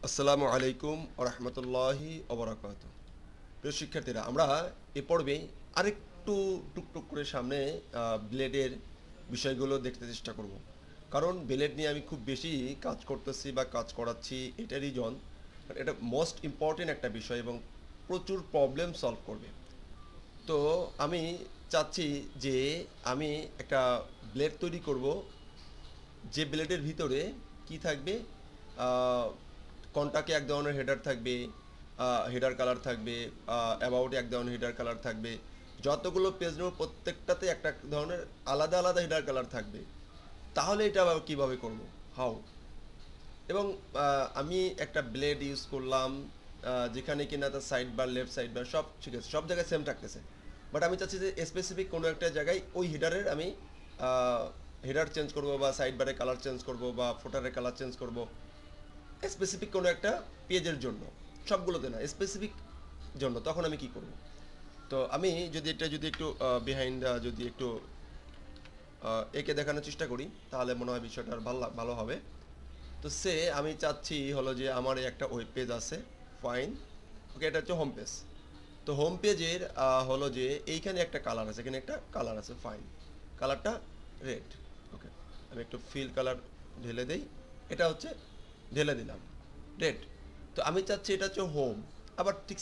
আসসালামু আলাইকুম ওয়া রাহমাতুল্লাহি ওয়া বারাকাতুহু। প্রিয় শিক্ষার্থীরা, আমরা এ পর্বে আরেকটু টুকটুক করে সামনে ব্লেডের বিষয়গুলো দেখতে চেষ্টা করব। কারণ ব্লেড নিয়ে আমি খুব বেশি কাজ করতেছি বা কাজ করাচ্ছি, এটা রিজন এটা মোস্ট ইম্পর্টেন্ট একটা বিষয় এবং প্রচুর প্রবলেম সলভ করবে। তো আমি চাচ্ছি যে আমি একটা ব্লেড তৈরি করব, যে ব্লেডের ভিতরে কি থাকবে, কন্টাকে এক ধরনের হেডার থাকবে, হেডার কালার থাকবে, অ্যাবাউটে এক ধরনের হেডার কালার থাকবে, যতগুলো পেজ নেব প্রত্যেকটাতে একটা ধরনের আলাদা আলাদা হেডার কালার থাকবে। তাহলে এটা আবার কীভাবে করব, হাউ। এবং আমি একটা ব্লেড ইউজ করলাম, যেখানে কিনা তার side bar, left side bar সব ঠিক আছে, সব জায়গায় সেম থাকতেছে। বাট আমি চাচ্ছি যে স্পেসিফিক কোনো একটা জায়গায় ওই হেডারের আমি হেডার চেঞ্জ করব, বা সাইড বারের কালার চেঞ্জ করব, বা ফুটারের কালার চেঞ্জ করব স্পেসিফিক কোনো একটা পেজের জন্য, সবগুলোতে না, স্পেসিফিক জন্য। তখন আমি কি করব? তো আমি যদি একটু বিহাইন্ড যদি একটু একে দেখানোর চেষ্টা করি, তাহলে মনে হয় বিষয়টা আর ভালো হবে। তো আমি চাচ্ছি হলো যে আমার এই একটা ওয়েব পেজ আছে, ফাইন। ওকে, এটা হচ্ছে হোম পেজ। তো হোম পেজের হলো যে এইখানে একটা কালার আছে, এখানে একটা কালার আছে, ফাইন। কালারটা রেড। ওকে, আমি একটু ফিল কালার ঢেলে দেই। এটা হচ্ছে ঢেলে দিলাম, রেড। তো আমি চাচ্ছি এটা হচ্ছে হোম। আবার ঠিক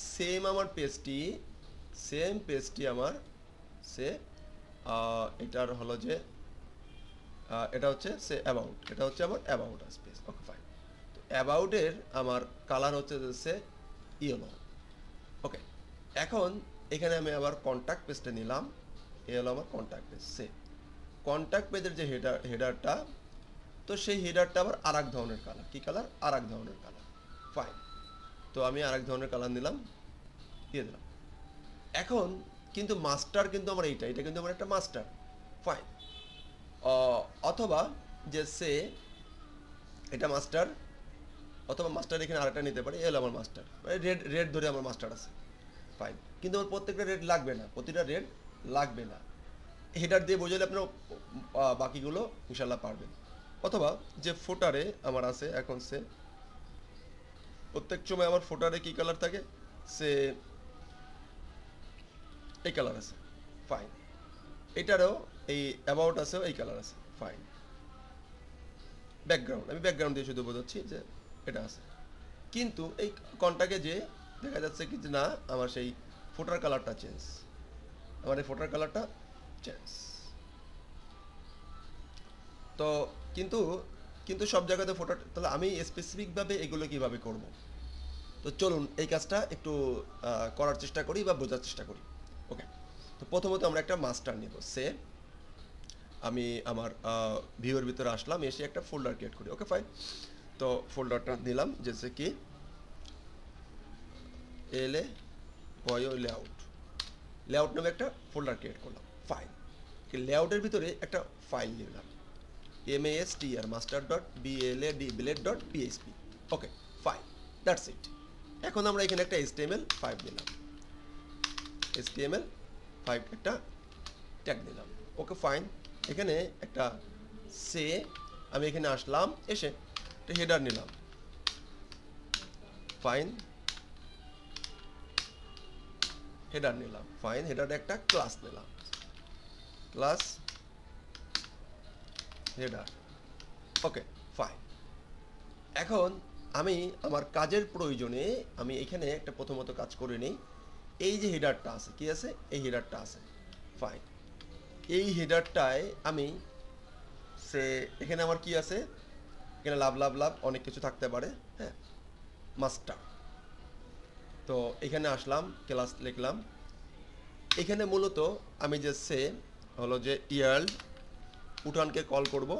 সেম পেজটি আমার সে এটার হলো যে এটা হচ্ছে অ্যাবাউট, এটা হচ্ছে আমার অ্যাবাউট স্পেস। Okay, fine. তো অ্যাবাউটের আমার কালার হচ্ছে যে ইয়েলো। ওকে, এখন এখানে আমি আবার কন্ট্যাক্ট পেজটা নিলাম, এ হলো আমার কন্ট্যাক্ট পেজ। কন্ট্যাক্ট পেজের যে হেডারটা, তো সেই হেডারটা আবার আর এক ধরনের কালার। কী কালার? আর এক ধরনের কালার, ফাইন। তো আমি আর এক ধরনের কালার নিলাম, দিয়ে দিলাম। এখন কিন্তু মাস্টার কিন্তু আমার এটা কিন্তু আমার একটা মাস্টার, ফাইন। অথবা যে এটা মাস্টার, অথবা মাস্টার এখানে আরেকটা নিতে পারি, এলো আমার মাস্টার, রেড রেড ধরে আমার মাস্টার আছে, ফাইন। কিন্তু আমার প্রত্যেকটা রেড লাগবে না, প্রতিটা রেড লাগবে না। হেডার দিয়ে বোঝালে আপনারা বাকিগুলো ইনশাল্লাহ পারবেন। অথবা যে ফুটারে আমার আছে, এখন প্রত্যেক সময় আমার ফুটারে কী কালার থাকে, সে এই কালার আছে, ফাইন। এটারও এই অ্যাবাউট আছে, এই কালার আছে, ফাইন। ব্যাকগ্রাউন্ড, আমি ব্যাকগ্রাউন্ড দিয়ে শুধু বোঝাচ্ছি যে এটা আছে। কিন্তু এই কন্টাকে যে দেখা যাচ্ছে কি যে না, আমার সেই ফোটার কালারটা চেঞ্জ, আমার এই ফোটার কালারটা চেঞ্জ। তো কিন্তু কিন্তু সব জায়গাতে ফোটার, তাহলে আমি স্পেসিফিকভাবে এগুলো কিভাবে করব? তো চলুন এই কাজটা একটু করার চেষ্টা করি বা বোঝার চেষ্টা করি। ওকে, তো প্রথমত আমরা একটা মাস্টার নেব। আমি আমার ভিউয়ের ভিতরে আসলাম, এসে একটা ফোল্ডার ক্রিয়েট করি। ওকে, ফাইন। তো ফোল্ডারটা নিলাম, জেসে কি এলে বয় লেআউট, লেআউট নামে একটা ফোল্ডার ক্রিয়েট করলাম, ফাইন। লেআউটের ভিতরে একটা ফাইল নিলাম, master.master.blad blade.php। Okay, fine, that's it. এখন আমরা এখানে একটা HTML5 নিলাম, HTML5 একটা ট্যাগ নিলাম। ওকে, ফাইন। এখানে একটা সে আমি এখানে আসলাম, এসে একটা হেডার নিলাম, ফাইন। হেডার নিলাম, ফাইন। হেডার একটা ক্লাস নিলাম, ক্লাস হেডার। ওকে, ফাইন। এখন আমি আমার কাজের প্রয়োজনে আমি এখানে একটা প্রথমত কাজ করে নিই। এই যে হেডারটা আছে, কি আছে? এই হেডারটা আছে, ফাইন। এই হেডারটায় আমি এখানে আমার কি আছে, এখানে লাভ লাভ লাভ অনেক কিছু থাকতে পারে, হ্যাঁ, মাস্টার। তো এখানে আসলাম, ক্লাস লিখলাম। এখানে মূলত আমি যে হলো যে ইয়ার্ড উঠানকে কল করব,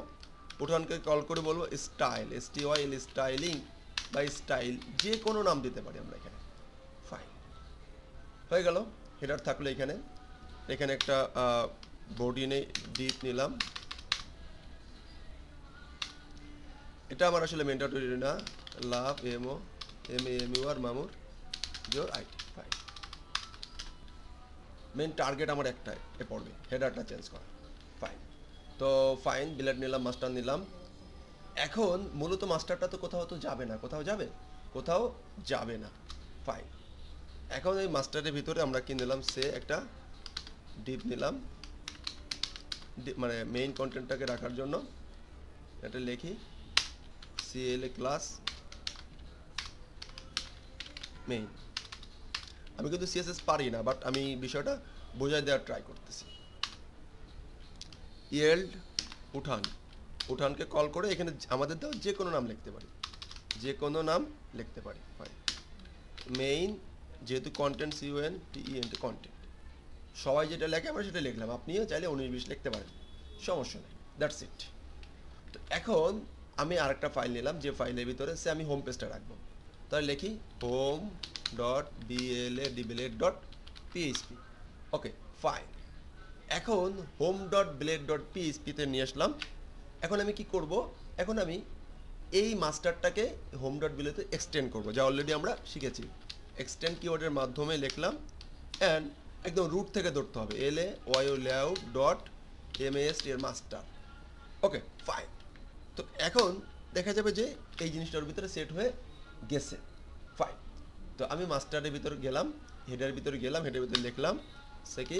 উঠানকে কল করে বলবো স্টাইল, STYL, স্টাইলিং বা স্টাইল, যে কোনো নাম দিতে পারি আমরা এখানে, ফাইন। হয়ে গেল। হেডার থাকলো এখানে। এখানে একটা বডি ডিপ নিলাম। এটা আমার আসলে ম্যান্ডেটরি না, লাভ MAMU আর মামুর জোর আইটি, ফাইন। মেন টার্গেট আমার একটাই, এ পড়বে হেডারটা চেঞ্জ করা, ফাইন। তো ফাইন, বিলেট নিলাম, মাস্টার নিলাম। এখন মূলত মাস্টারটা তো কোথাও তো যাবে না, কোথাও যাবে? কোথাও যাবে না। ফাইন। এখন এই মাস্টারের ভিতরে আমরা কি নিলাম, সে একটা ডিপ নিলাম, মানে মেইন কন্টেন্টটাকে রাখার জন্য এটা লিখি CLA ক্লাস মেইন। আমি কিন্তু CSS পারি না, বাট আমি বিষয়টা বোঝাই দেওয়ার ট্রাই করতেছি। ইয়েল্ড উঠানকে কল করে এখানে আমাদের দেওয়া যে কোনো নাম লিখতে পারি, যে কোনো নাম লিখতে পারি। ফাইন। মেইন, যেহেতু কন্টেন্ট CONTENT কন্টেন্ট, সবাই যেটা লেখে আমরা সেটা লিখলাম, আপনিও চাইলে 19-20 লিখতে পারেন, সমস্যা নেই। That's it. তো এখন আমি আরেকটা ফাইল নিলাম, যে ফাইলের ভিতরে সে আমি হোম পেজটা রাখবো। তাহলে লিখি home.bladebladed.php। ওকে, ফাইন। এখন home.blade.php-তে নিয়ে আসলাম। এখন আমি কি করব, এখন আমি এই মাস্টারটাকে home.blade-তে এক্সটেন্ড করব, যা অলরেডি আমরা শিখেছি। এক্সটেন্ড কিওয়ার্ডের মাধ্যমে লিখলাম, অ্যান্ড একদম রুট থেকে ধরতে হবে, layout.mast এর মাস্টার। ওকে, ফাইন। তো এখন দেখা যাবে যে এই জিনিসটার ভিতরে সেট হয়ে গেছে। ফাইন। তো আমি মাস্টারের ভিতরে গেলাম, হেডের ভিতরে গেলাম, হেডের ভিতরে লিখলাম সে কি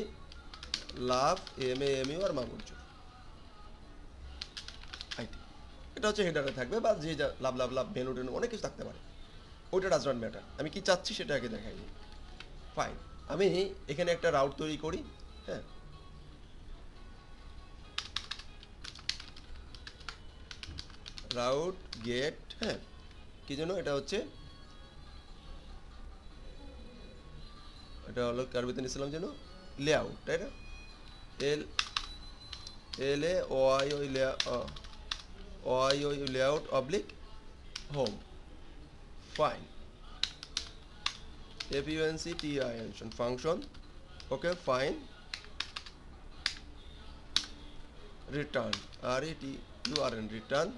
লাভ MAMU আর মামুর্য আইটি। এটা হচ্ছে হেডারে থাকবে, বা যে যা লাভ লাভ লাভ ভেনু টেনু অনেক কিছু থাকতে পারে, ওইটা ডাজ নট ম্যাটার। আমি কি চাচ্ছি সেটা আগে দেখাই। ফাইন। আমি এখানে একটা রাউট তৈরি করি। হ্যাঁ, রাউট গেট, হ্যাঁ, কি জন্য এটা হচ্ছে, এটা হলো কার ভিতরে নিয়েছিলাম যেন, লেআউট, তাই না? Layout oblique home. Fine. function function. Okay, fine. Return RETURN return,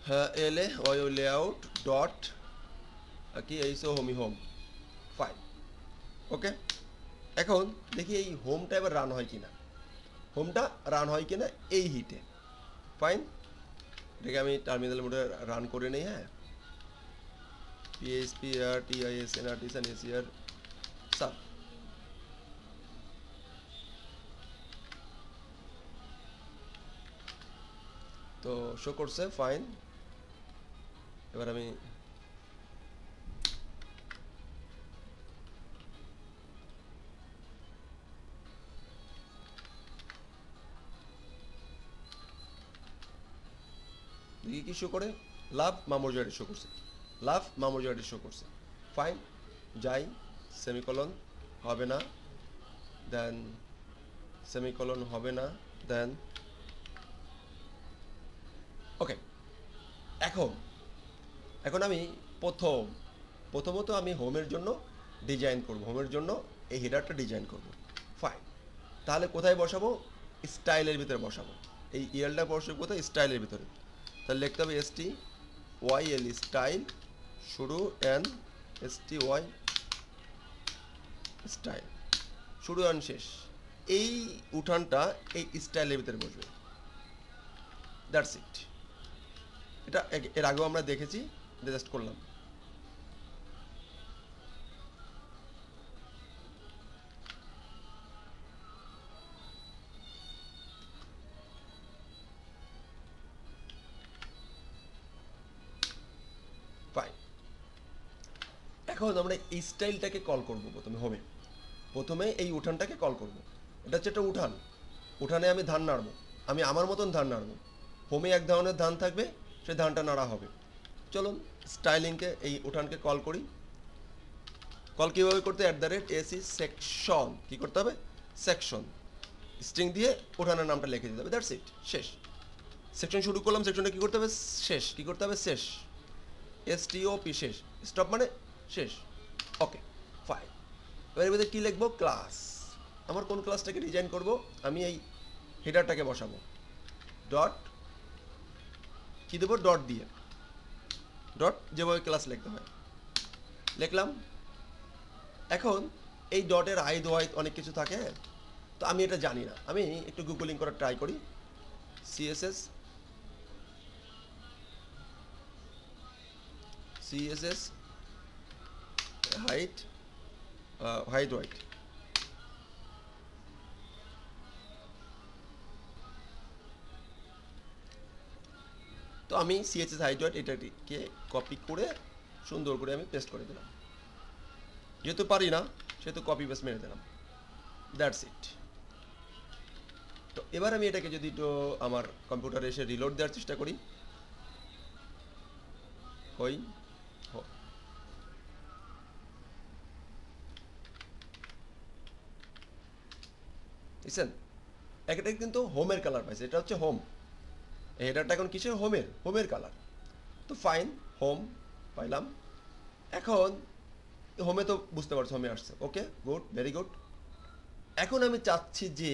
হ্যাঁ, layout ডট কি এইসো হোমি হোম। ফাইন। ওকে, এখন দেখি এই হোমটা এবার রান হয় কিনা, হোমটা রান হয় কিনা এই হিটে। ফাইন। এটাকে আমি টার্মিনাল মোডে রান করে নেই। হ্যাঁ, PHP TISNRTSACR সাব। তো শো করছে। ফাইন। এবার আমি দেখি কি শো করে, লাভ মামুর্জারি শো করছে, লাভ মামুর্জারি শো করছে। ফাইন। যাই, সেমিকলন হবে না, দেন সেমিকলন হবে না, দেন ওকে। এখন এখন আমি প্রথমত আমি হোমের জন্য ডিজাইন করব, হোমের জন্য এই হেডারটা ডিজাইন করব। ফাইন। তাহলে কোথায় বসাবো, স্টাইলের ভিতরে বসাবো। এই ইয়েলটা বসাবো কোথায়, স্টাইলের ভিতরে। তাহলে লিখতে হবে STYL স্টাইল, শুরু STY স্টাইল, শুরু শেষ। এই উঠানটা এই স্টাইলের ভিতরে বসবে। That's it. এটা এর আগেও আমরা দেখেছি, জাস্ট করলাম। ফাইন। এখন আমরা এই স্টাইলটাকে কল করব প্রথমে এই উঠানটাকে কল করব। এটা হচ্ছে একটা উঠান, উঠানে আমি ধান নাড়বো, আমি আমার মতন ধান নাড়বো। হোমে এক ধরনের ধান থাকবে, সেই ধানটা নাড়া হবে। চলুন স্টাইলিংকে, এই উঠানকে কল করি। কল কীভাবে করতে, @AC সেকশন, কী করতে হবে, সেকশন স্ট্রিং দিয়ে উঠানের নামটা লিখে দিতে হবে। দ্যাটস ইট, শেষ। সেকশন শুরু করলাম, সেকশনটা কী করতে হবে, শেষ। কী করতে হবে, শেষ। STOP, শেষ। স্টপ মানে শেষ। ওকে, ফাইন। এবার এর মধ্যে কী লিখবো, ক্লাস। আমার কোন ক্লাসটাকে ডিজাইন করব, আমি এই হেডারটাকে বসাবো। ডট কী দেবো, ডট দিয়ে, ডট যেভাবে ক্লাস লিখতে হয় লিখলাম। এখন এই ডটের হাইট ওয়াইট অনেক কিছু থাকে, তো আমি এটা জানি না, আমি একটু গুগলিং করার ট্রাই করি। CSS css height height white। তো আমি css height white এটাকে কপি করে সুন্দর করে আমি পেস্ট করে দিলাম, যেহেতু পারি না সেহেতু কপি পেস্ট মেরে দিলাম, দ্যাটস ইট। তো এবার আমি এটাকে যদি একটু আমার কম্পিউটারে এসে রিলোড দেওয়ার চেষ্টা করি, কই বুঝছেন, একটা কিন্তু হোমের কালার পাইছে, এটা হচ্ছে হোম, হেডারটা এখন কিসের, হোমের কালার। তো ফাইন, হোম পাইলাম। এখন হোমে তো বুঝতে পারছো হোমে আসছে, ওকে গুড, ভেরি গুড। এখন আমি চাচ্ছি যে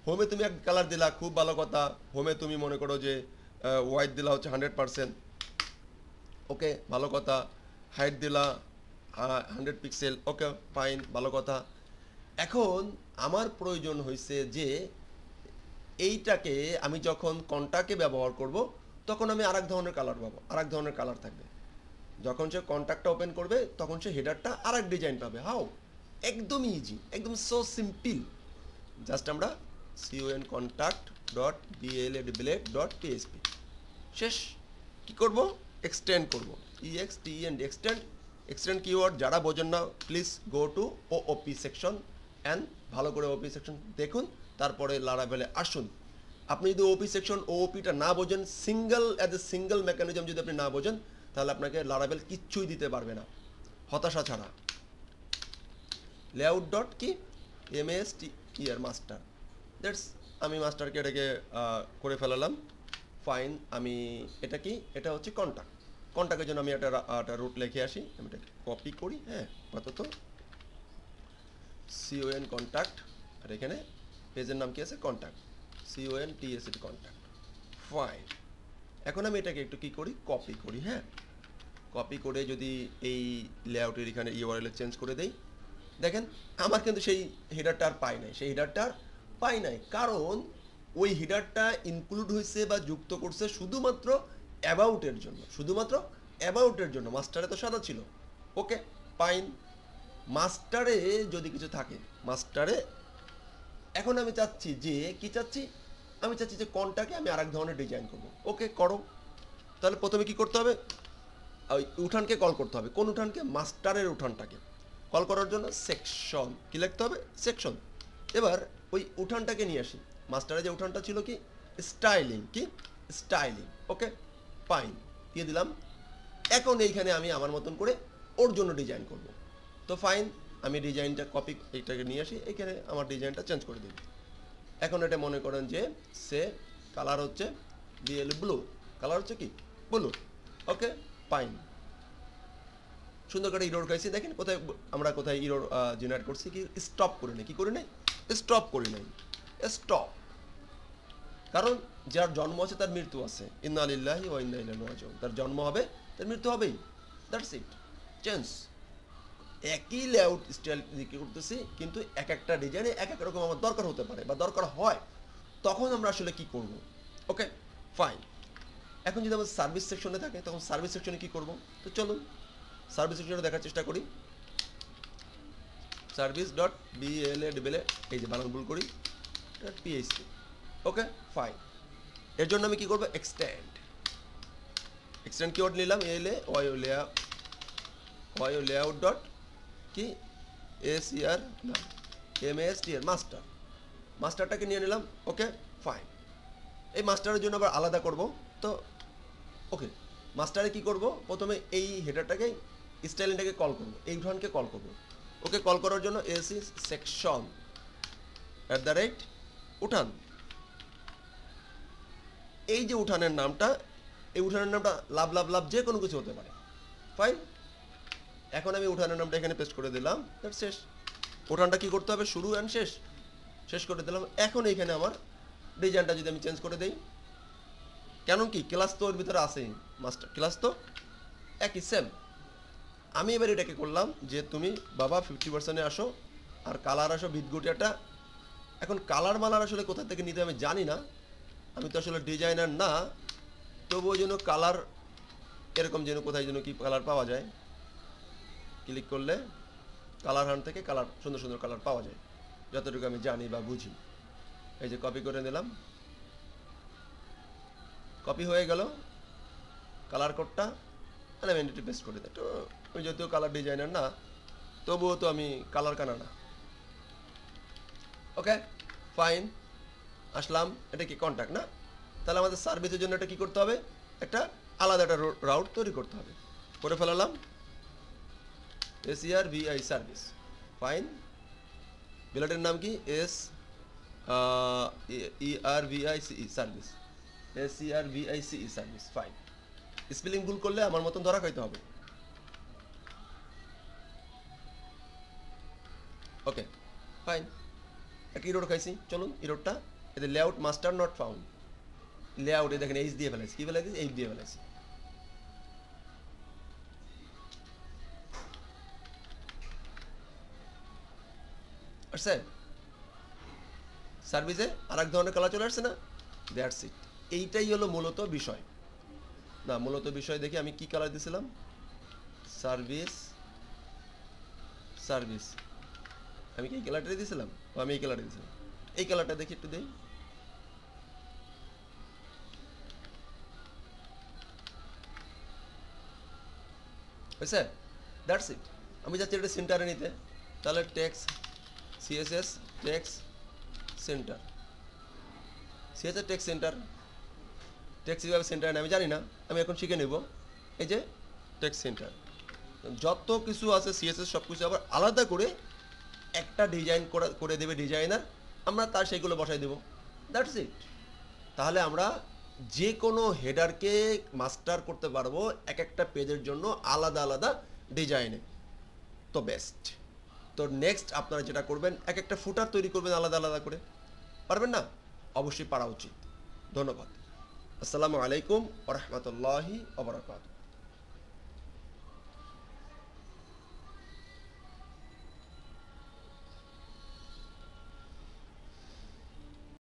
হোমে তুমি এক কালার দিলা, খুব ভালো কথা। হোমে তুমি মনে করো যে হোয়াইট দিলা হচ্ছে 100%, ওকে ভালো কথা। হাইট দিলা 100 পিক্সেল, ওকে ফাইন, ভালো কথা। এখন আমার প্রয়োজন হয়েছে যে এইটাকে আমি যখন কন্টাক্টে ব্যবহার করব তখন আমি আরেক ধরনের কালার পাবো, আরেক ধরনের কালার থাকবে। যখন সে কন্ট্যাক্টটা ওপেন করবে তখন সে হেডারটা আরেক ডিজাইন পাবে। হাউ, একদম ইজি, একদম সো সিম্পল। জাস্ট আমরা contact.bladeblet.php শেষ। কি করব, এক্সটেন্ড করব, extend এক্সটেন্ড কিওয়ার্ড যারা বোঝেন না please go to OOP section and ভালো করে ওপি সেকশন দেখুন, তারপরে লারাভেলে আসুন। আপনি যদি ওপি সেকশন ওওপিটা না বোঝেন, সিঙ্গেল মেকানিজম যদি আপনি না বোঝেন, তাহলে আপনাকে লারাভেল কিচ্ছুই দিতে পারবে না, হতাশা ছাড়া। লেআউট ডট কি মাস্টার, দ্যাটস, আমি মাস্টারকে এটাকে করে ফেলালাম। ফাইন, আমি এটা কি, এটা হচ্ছে কন্ট্যাক্টের জন্য আমি একটা রুট লিখে আসি, আমি এটা কপি করি। হ্যাঁ, আপাতত কন্ট্যাক্ট, আর এখানে পেজের নাম কি আছে, কন্ট্যাক্ট, কন্ট্যাক্ট। ফাইন, এখন আমি এটাকে একটু কি করি, কপি করি। হ্যাঁ, কপি করে যদি এই লেআউটের এখানে ইউআরএল চেঞ্জ করে দেই, দেখেন আমার কিন্তু সেই হেডারটা আর পাই নাই, কারণ ওই হেডারটা ইনক্লুড হয়েছে বা যুক্ত করছে শুধুমাত্র অ্যাবাউটের জন্য, মাস্টারে তো সাদা ছিল। ওকে ফাইন, মাস্টারে যদি কিছু থাকে, মাস্টারে এখন আমি চাচ্ছি যে যে কোনটাকে আমি আরেক ধরনের ডিজাইন করব। ওকে করো, তাহলে প্রথমে কি করতে হবে, ওই উঠানকে কল করতে হবে। কোন উঠানকে, মাস্টারের উঠানটাকে কল করার জন্য সেকশন কি লিখতে হবে, সেকশন। এবার ওই উঠানটাকে নিয়ে আসি, মাস্টারে যে উঠানটা ছিল কি, স্টাইলিং। ওকে ফাইন, দিয়ে দিলাম। এখন এইখানে আমি আমার মতন করে ওর জন্য ডিজাইন করব। তো ফাইন, আমি ডিজাইনটা কপি এইটাকে নিয়ে আসি, এখানে আমার ডিজাইনটা চেঞ্জ করে দিই। এখন এটা মনে করেন যে সে কালার হচ্ছে ব্লু, কালার হচ্ছে কি ব্লু। ওকে ফাইন, সুন্দর করে ইরোর খাইছি। দেখেন কোথায় ইরোর জেনারেট করছি, কি স্টপ করে নাই, স্টপ। কারণ যার জন্ম আছে তার মৃত্যু আছে, ইন্না লিল্লাহি ওয়া ইন্না ইলাইহি রাজিউন। তার জন্ম হবে, তার মৃত্যু হবেই, দ্যাটস ইট, চেঞ্জ। একই লেআউট স্টাইল কি করতেছি, কিন্তু এক একটা ডিজাইনে এক এক রকম আমার দরকার হতে পারে বা দরকার হয়, তখন আমরা আসলে কি করব। ওকে ফাইন, এখন যদি আমাদের সার্ভিস সেকশনে থাকে তখন সার্ভিস সেকশনে কি করব। তো চলুন সার্ভিস সেকশনে দেখার চেষ্টা করি। service.bladeblet, এই যে বানান ভুল করি, php। ওকে ফাইন, এর জন্য আমি কি করব, এক্সটেন্ড কিওয়ার্ড নিলাম, layout ডট কি মাস্টারটাকে নিয়ে নিলাম। ওকে ফাইন, এই মাস্টারের জন্য আবার আলাদা করব। তো ওকে, মাস্টারে কি করব, প্রথমে এই হেডারটাকে স্টাইলিংটাকে কল করব, এই উঠানকে কল করব। ওকে, কল করার জন্য সেকশন উঠান। এই যে উঠানের নামটা, লাভ যে কোনো কিছু হতে পারে। ফাইন, এখন আমি উঠানের নামটা এখানে পেস্ট করে দিলাম, শেষ। উঠানটা কি করতে হবে, শুরু অ্যান্ড শেষ করে দিলাম। এখন এইখানে আমার ডিজাইনটা যদি আমি চেঞ্জ করে দেই, কেন কি ক্লাস তো ওর ভিতরে আছেই, মাস্টার ক্লাস তো একই সেম। আমি এবার এটাকে করলাম যে তুমি বাবা 50%-এ আসো, আর কালার আসো বিটগুটিয়াটা। এখন কালার মালার আসলে কোথা থেকে নিতে আমি জানি না, আমি তো আসলে ডিজাইনার না, তবু ওই জন্য কালার এরকম যেন কোথায় যেন কি কালার পাওয়া যায়, ক্লিক করলে কালার হান্ট থেকে কালার সুন্দর সুন্দর কালার পাওয়া যায় যতটুকু আমি জানি বা বুঝি। এই যে কপি করে নিলাম, কপি হয়ে গেল কালার কোডটা, আমি এন্টিটি পেস্ট করে দিই। তো আমি যদিও কালার ডিজাইনার না, তবুও তো আমি কালার কানা না। ওকে ফাইন, আসলাম। এটা কি কন্ট্যাক্ট না? তাহলে আমাদের সার্ভিসের জন্য এটা কি করতে হবে, একটা আলাদা একটা রাউট তৈরি করতে হবে। করে ফেলালাম SERVI সার্ভিস। ফাইন, বিলাটের নাম কি SERVICE service, SERVICE service. Fine, spelling ভুল করলে আমার মতন ধরা খাইতে হবে। ওকে ফাইন, একটা ইরোড খাইছি, চলুন ইরোডটা এতে লেআউট মাস্টার নট ফাউন্ড, লেআউটে দেখেন এইচ দিয়ে ফেলাইছি, কি ফেলাইছি, এইচ দিয়ে ফেলাইছি। আচ্ছা, সার্ভিসে আর এক ধরনের কালার চলে আসছে না, দ্যাটস ইট। এইটাই হলো মূলত বিষয়। না, মূলত বিষয় দেখি আমি কি কালার দিয়েছিলাম, সার্ভিস সার্ভিস আমি কি এই কালারটাই দিয়েছিলাম, আমি এই কালারটা দিয়েছিলাম। এই কালারটা দেখি একটু দিই, হয়েছে, দ্যাটস ইট। আমি যাচ্ছি এটা সেন্টারে নিতে, তাহলে text CSS text center, CSS text center, text কীভাবে সেন্টার আমি জানি না, আমি এখন শিখে নেব। এই যে টেক্স সেন্টার, যত কিছু আছে CSS সব কিছু আবার আলাদা করে একটা ডিজাইন করে দেবে ডিজাইনার, আমরা তার সেইগুলো বসাই দেবো, দ্যাটস ইট। তাহলে আমরা যে কোনো হেডারকে মাস্টার করতে পারবো এক একটা পেজের জন্য আলাদা আলাদা ডিজাইনে। তো বেস্ট। তো নেক্সট আপনারা যেটা করবেন, এক একটা ফুটার তৈরি করবেন আলাদা আলাদা করে, পারবেন না? অবশ্যই পারা উচিত। ধন্যবাদ। আসসালামু আলাইকুম ওয়া রাহমাতুল্লাহি ওয়া বারাকাতুহু।